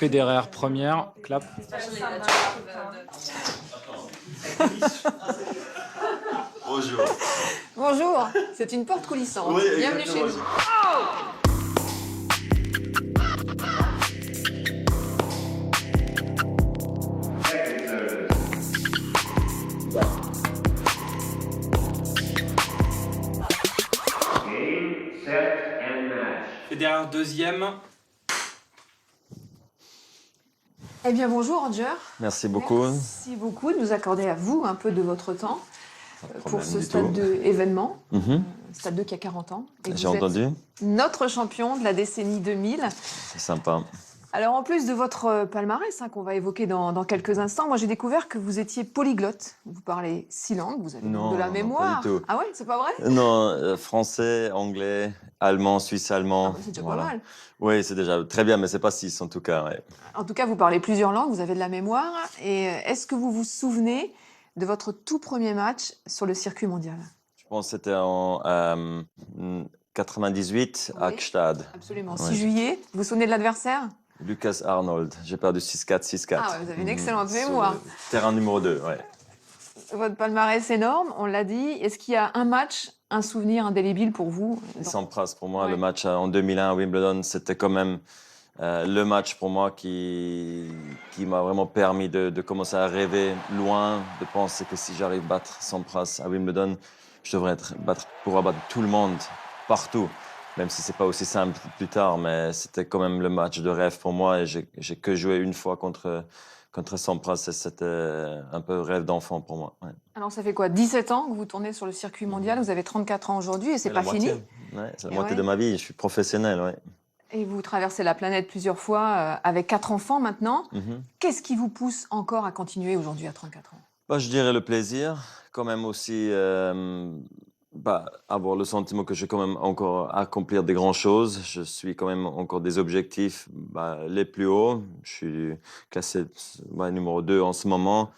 Federer première, clap. Bonjour. Bonjour, c'est une porte coulissante. Oui, Bienvenue chez exactement. nous. Federer deuxième. Eh bien bonjour Roger. Merci beaucoup. Merci beaucoup de nous accorder à vous un peu de votre temps pour ce du stade tout. 2 événement. Mhm. Stade 2 qui a 40 ans. Et J'ai vous êtes entendu. notre champion de la décennie 2000. C'est sympa. Alors en plus de votre palmarès qu'on va évoquer dans quelques instants, moi j'ai découvert que vous étiez polyglotte. Vous parlez 6 langues, vous avez Non, de la non, mémoire. pas du tout. Ah ouais, c'est pas vrai? Non, français, anglais, allemand, suisse-allemand. Ah bah, c'est déjà pas mal. Oui, c'est déjà très bien, mais c'est pas 6 en tout cas. Ouais. En tout cas, vous parlez plusieurs langues, vous avez de la mémoire. Et est-ce que vous vous souvenez de votre tout premier match sur le circuit mondial? Je pense que c'était en 98 à Oui. Gstaad. Absolument. Ouais. 6 juillet. Vous vous souvenez de l'adversaire? Lucas Arnold. J'ai perdu 6-4, 6-4. Ah ouais, vous avez une excellente Sur mémoire. le terrain numéro 2, ouais. Votre palmarès énorme, on l'a dit. Est-ce qu'il y a un match, un souvenir indélébile pour vous? Sampras, pour moi, Ouais. le match en 2001 à Wimbledon, c'était quand même le match pour moi qui m'a vraiment permis de commencer à rêver loin, de penser que si j'arrive à battre Sampras à Wimbledon, je devrais pouvoir battre tout le monde, partout. Même si c'est pas aussi simple plus tard, mais c'était quand même le match de rêve pour moi et j'ai que joué une fois contre Sampras et c'était un peu rêve d'enfant pour moi. Ouais. Alors ça fait quoi, 17 ans que vous tournez sur le circuit mondial, vous avez 34 ans aujourd'hui et c'est C'est la pas fini. moitié. Ouais, c'est la Et moitié ouais. de ma vie, je suis professionnel. Ouais. Et vous traversez la planète plusieurs fois avec 4 enfants maintenant. Mhm. Qu'est-ce qui vous pousse encore à continuer aujourd'hui à 34 ans? Bah, je dirais le plaisir, quand même aussi avoir le sentiment que je vais quand même encore accomplir des grandes choses. Je suis quand même encore des objectifs les plus hauts. Je suis classé numéro 2 en ce moment.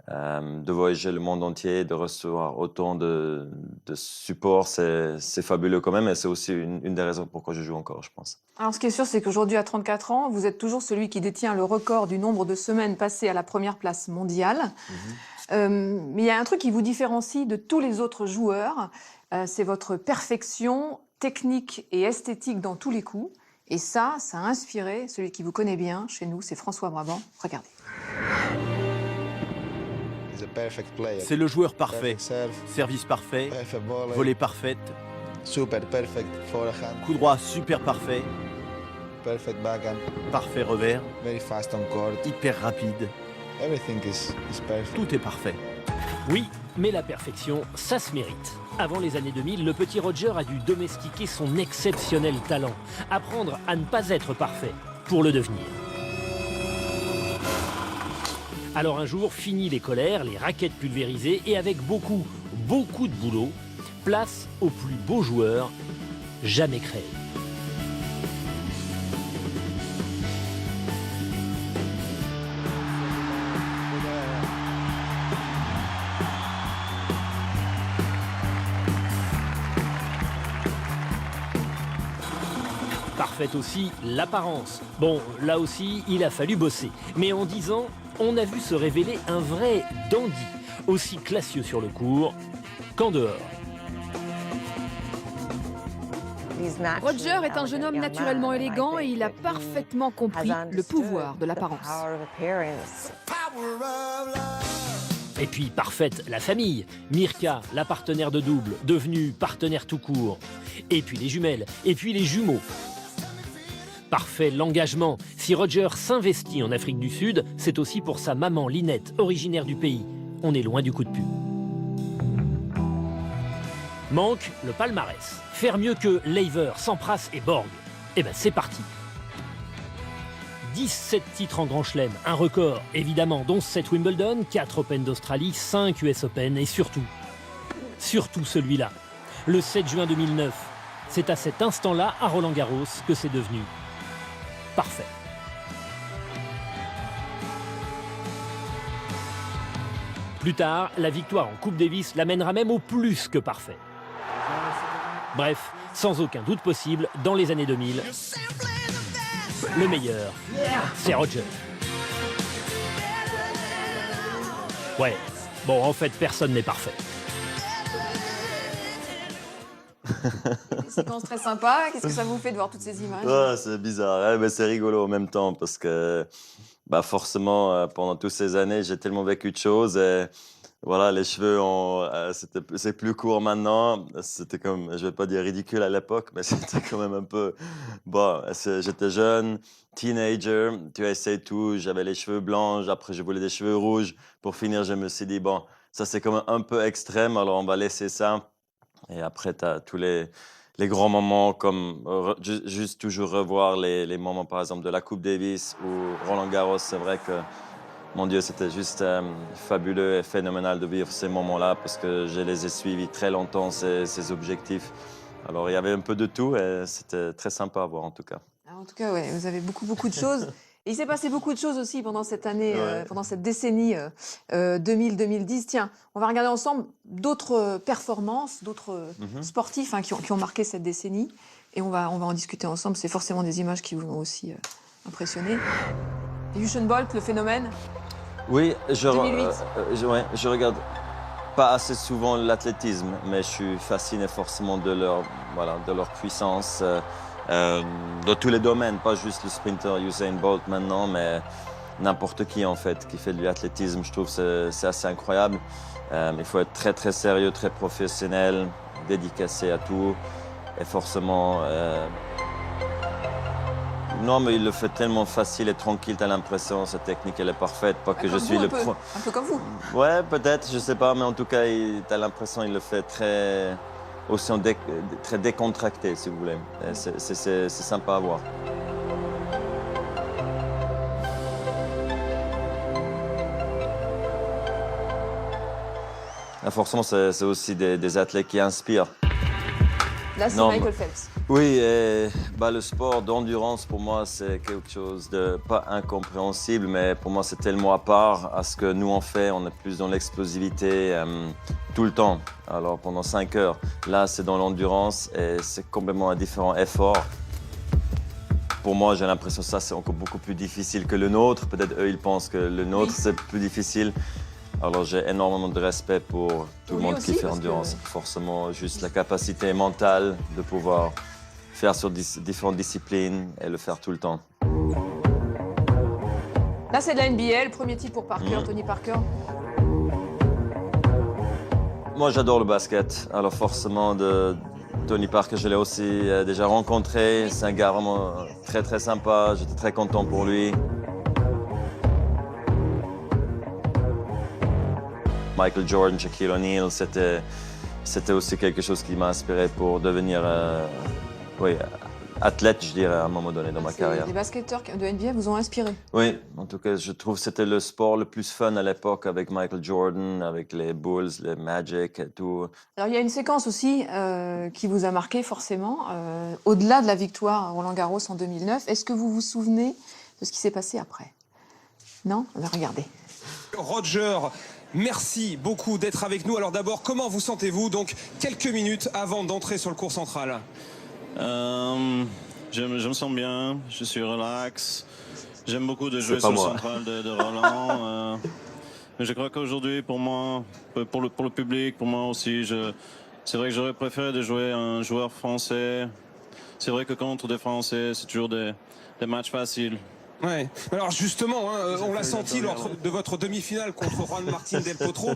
De voyager le monde entier, de recevoir autant de support, c'est fabuleux quand même. Et c'est aussi une des raisons pourquoi je joue encore, je pense. Alors ce qui est sûr, c'est qu'aujourd'hui à 34 ans, vous êtes toujours celui qui détient le record du nombre de semaines passées à la première place mondiale. Mais il y a un truc qui vous différencie de tous les autres joueurs, c'est votre perfection technique et esthétique dans tous les coups. Et ça a inspiré celui qui vous connaît bien chez nous, c'est François Brabant. Regardez. C'est le joueur parfait. Service parfait, volée parfaite, coup droit super parfait, parfait revers, hyper rapide. Tout est parfait. Oui, mais la perfection, ça se mérite. Avant les années 2000, le petit Roger a dû domestiquer son exceptionnel talent, apprendre à ne pas être parfait pour le devenir. Alors un jour, fini les colères, les raquettes pulvérisées et avec beaucoup de boulot, place au plus beau joueur jamais créé. Parfaite aussi l'apparence. Bon, là aussi, il a fallu bosser. Mais en 10 ans, on a vu se révéler un vrai dandy, aussi classieux sur le court qu'en dehors. Roger est un jeune homme naturellement élégant et il a parfaitement compris le pouvoir de l'apparence. Et puis parfaite la famille. Mirka, la partenaire de double, devenue partenaire tout court. Et puis les jumelles, et puis les jumeaux. Parfait l'engagement. Si Roger s'investit en Afrique du Sud, c'est aussi pour sa maman Linette, originaire du pays. On est loin du coup de pub. Manque le palmarès. Faire mieux que Laver, Sampras et Borg. Eh ben c'est parti. 17 titres en Grand Chelem, un record évidemment, dont 7 Wimbledon, 4 Open d'Australie, 5 US Open et surtout celui-là, le 7 juin 2009. C'est à cet instant-là, à Roland-Garros, que c'est devenu parfait. Plus tard, la victoire en Coupe Davis l'amènera même au plus que parfait. Bref, sans aucun doute possible, dans les années 2000, Le meilleur, c'est Roger. Ouais, bon, en fait, personne n'est parfait. Des séquences très sympas. Qu'est-ce que ça vous fait de voir toutes ces images? Ouais, c'est bizarre, mais c'est rigolo en même temps parce que forcément, pendant toutes ces années, j'ai tellement vécu de choses. Et voilà, les cheveux, c'est plus court maintenant. C'était comme, je vais pas dire ridicule à l'époque, mais c'était quand même un peu... Bon, j'étais jeune, teenager, tu essayes tout. J'avais les cheveux blancs, après je voulais des cheveux rouges. Pour finir, je me suis dit, bon, ça c'est quand même un peu extrême, alors on va laisser ça. Et après, tu as tous les grands moments, comme juste toujours revoir les moments, par exemple, de la Coupe Davis ou Roland Garros. C'est vrai que, mon Dieu, c'était juste fabuleux et phénoménal de vivre ces moments-là parce que je les ai suivis très longtemps, ces objectifs. Alors, il y avait un peu de tout et c'était très sympa à voir, en tout cas. En tout cas, ouais, vous avez beaucoup de choses. Et il s'est passé beaucoup de choses aussi pendant cette année, Ouais. pendant cette décennie 2000-2010. Tiens, on va regarder ensemble d'autres performances, d'autres sportifs qui ont marqué cette décennie. Et on va en discuter ensemble. C'est forcément des images qui vous ont aussi impressionné. Usain Bolt, le phénomène. Oui, 2008. Je regarde pas assez souvent l'athlétisme, mais je suis fasciné forcément de leur puissance. Dans tous les domaines, pas juste le sprinter Usain Bolt maintenant, mais n'importe qui en fait qui fait de l'athlétisme, je trouve que c'est assez incroyable. Il faut être très très sérieux, très professionnel, dédicacé à tout et forcément... Non, mais il le fait tellement facile et tranquille, t'as l'impression, sa technique elle est parfaite, pas que je suis le pro. Un peu comme vous. Ouais, peut-être, je sais pas, mais en tout cas, t'as l'impression qu'il le fait très décontracté, si vous voulez. C'est sympa à voir. Forcément, c'est aussi des athlètes qui inspirent. Là, c'est Michael Phelps. Oui, le sport d'endurance, pour moi, c'est quelque chose de pas incompréhensible, mais pour moi, c'est tellement à part à ce que nous, on fait. On est plus dans l'explosivité tout le temps, alors pendant 5 heures. Là, c'est dans l'endurance et c'est complètement un différent effort. Pour moi, j'ai l'impression que ça, c'est encore beaucoup plus difficile que le nôtre. Peut-être eux, ils pensent que le nôtre, c'est plus difficile. Alors, j'ai énormément de respect pour tout le monde qui fait endurance. Forcément, juste la capacité mentale de pouvoir faire sur différentes disciplines et le faire tout le temps. Là, c'est de la NBA, le premier titre pour Parker, Tony Parker. Moi, j'adore le basket. Alors, forcément, Tony Parker, je l'ai aussi déjà rencontré. C'est un gars vraiment très, très sympa. J'étais très content pour lui. Michael Jordan, Shaquille O'Neal, c'était aussi quelque chose qui m'a inspiré pour devenir athlète, je dirais, à un moment donné dans ma carrière. Les basketteurs de NBA vous ont inspiré? Oui, en tout cas, je trouve que c'était le sport le plus fun à l'époque avec Michael Jordan, avec les Bulls, les Magic et tout. Alors, il y a une séquence aussi qui vous a marqué forcément, au-delà de la victoire à Roland-Garros en 2009. Est-ce que vous vous souvenez de ce qui s'est passé après? Non? Regardez. Roger, merci beaucoup d'être avec nous. Alors d'abord, comment vous sentez-vous donc quelques minutes avant d'entrer sur le court central? Je me sens bien, je suis relax. J'aime beaucoup de jouer sur le central de Roland. Je crois qu'aujourd'hui, pour moi, pour le public, pour moi aussi, c'est vrai que j'aurais préféré de jouer un joueur français. C'est vrai que contre des Français, c'est toujours des matchs faciles. Ouais. Alors justement, on l'a senti lors de votre demi-finale contre Juan Martín del Potro.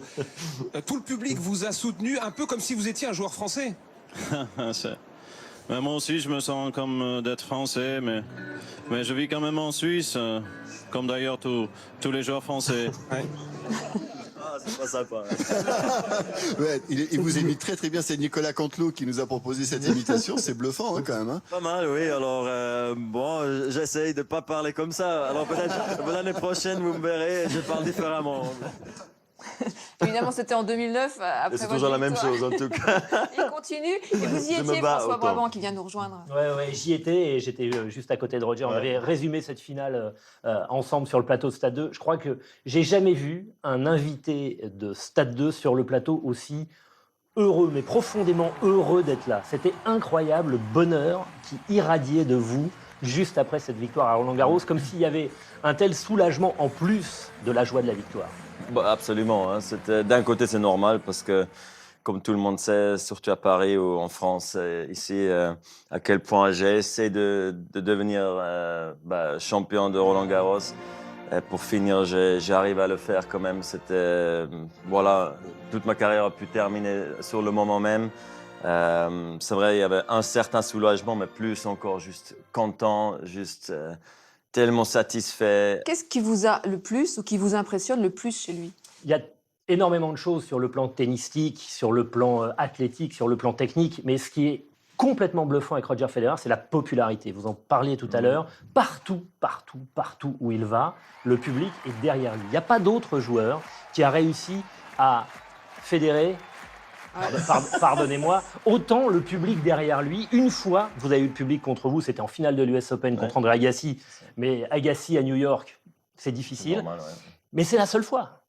Tout le public vous a soutenu un peu comme si vous étiez un joueur français. Moi aussi, je me sens comme d'être français, mais je vis quand même en Suisse, comme d'ailleurs tous les joueurs français. Ouais. C'est pas sympa. Ouais, il vous imite très très bien. C'est Nicolas Canteloup qui nous a proposé cette imitation. C'est bluffant quand même. Pas mal, oui. Alors, j'essaye de ne pas parler comme ça. Alors peut-être l'année prochaine, vous me verrez, je parle différemment. Évidemment, c'était en 2009. Après c'est toujours la même chose, en tout cas. Il continue. Et vous y étiez, François Brabant, qui vient nous rejoindre. Ouais, j'y étais et j'étais juste à côté de Roger. On avait résumé cette finale ensemble sur le plateau de Stade 2. Je crois que j'ai jamais vu un invité de Stade 2 sur le plateau aussi heureux, mais profondément heureux d'être là. C'était incroyable, le bonheur qui irradiait de vous, juste après cette victoire à Roland-Garros, comme s'il y avait un tel soulagement en plus de la joie de la victoire. Bah, absolument. Hein. D'un côté, c'est normal parce que, comme tout le monde sait, surtout à Paris ou en France, ici, à quel point j'ai essayé de devenir champion de Roland-Garros. Pour finir, j'arrive à le faire quand même. Voilà, toute ma carrière a pu terminer sur le moment même. C'est vrai, il y avait un certain soulagement, mais plus encore juste content, juste tellement satisfait. Qu'est-ce qui vous a le plus ou qui vous impressionne le plus chez lui? Il y a énormément de choses sur le plan tennistique, sur le plan athlétique, sur le plan technique, mais ce qui est complètement bluffant avec Roger Federer, c'est la popularité. Vous en parliez tout à l'heure. Partout où il va, le public est derrière lui. Il n'y a pas d'autre joueur qui a réussi à fédérer, pardonnez-moi, autant le public derrière lui. Une fois, vous avez eu le public contre vous, c'était en finale de l'US Open contre André Agassi. Mais Agassi à New York, c'est difficile. C'est normal, ouais. Mais c'est la seule fois.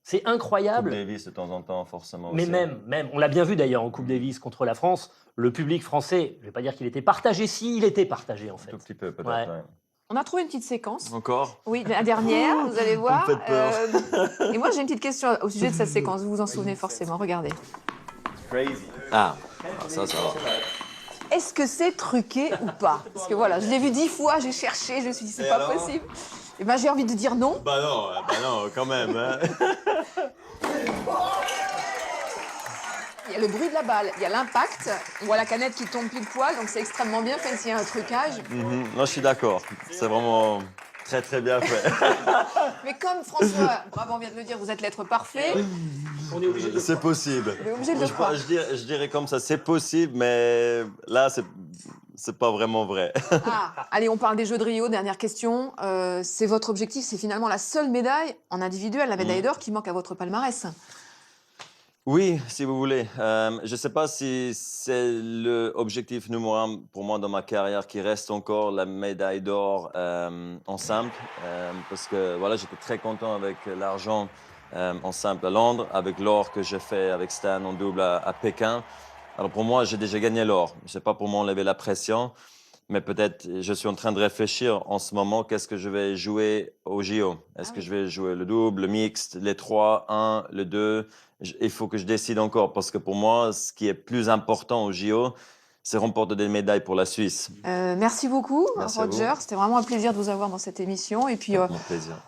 C'est incroyable. Coupe Davis de temps en temps, forcément. Mais aussi. même, on l'a bien vu d'ailleurs en Coupe Davis contre la France, le public français, je ne vais pas dire qu'il était partagé, il était partagé en fait. Un tout petit peu, peut-être. Ouais. Ouais. On a trouvé une petite séquence. Encore? Oui, la dernière, vous allez voir. Vous me faites peur. Et moi, j'ai une petite question au sujet de cette séquence. Vous vous en souvenez forcément. Regardez. Ah, ça va. Est-ce que c'est truqué ou pas? Parce que voilà, je l'ai vu 10 fois, j'ai cherché, je me suis dit, c'est pas possible. Et ben, j'ai envie de dire non. Bah non, quand même. Hein. Il y a le bruit de la balle, il y a l'impact, on voit la canette qui tombe pile poil, donc c'est extrêmement bien fait s'il y a un trucage. Non, je suis d'accord. C'est vraiment très très bien fait. Mais comme François Brabant vient de le dire, vous êtes l'être parfait. On est obligé de C'est possible. On est obligé de le croire. Je dirais comme ça, c'est possible, mais là, c'est pas vraiment vrai. Allez, on parle des Jeux de Rio, dernière question. C'est votre objectif, c'est finalement la seule médaille en individuel, la médaille d'or, qui manque à votre palmarès. Oui, si vous voulez. Je ne sais pas si c'est l'objectif numéro 1 pour moi dans ma carrière qui reste encore la médaille d'or en simple. Parce que voilà, j'étais très content avec l'argent en simple à Londres, avec l'or que j'ai fait avec Stan en double à Pékin. Alors pour moi, j'ai déjà gagné l'or. Ce n'est pas pour m'enlever la pression, mais peut-être je suis en train de réfléchir en ce moment qu'est-ce que je vais jouer au JO. Est-ce que je vais jouer le double, le mixte, les 3, 1, le 2? Il faut que je décide encore parce que pour moi, ce qui est plus important au JO, c'est remporter des médailles pour la Suisse. Merci beaucoup, Merci à Roger. vous. C'était vraiment un plaisir de vous avoir dans cette émission. Et puis, Mon plaisir.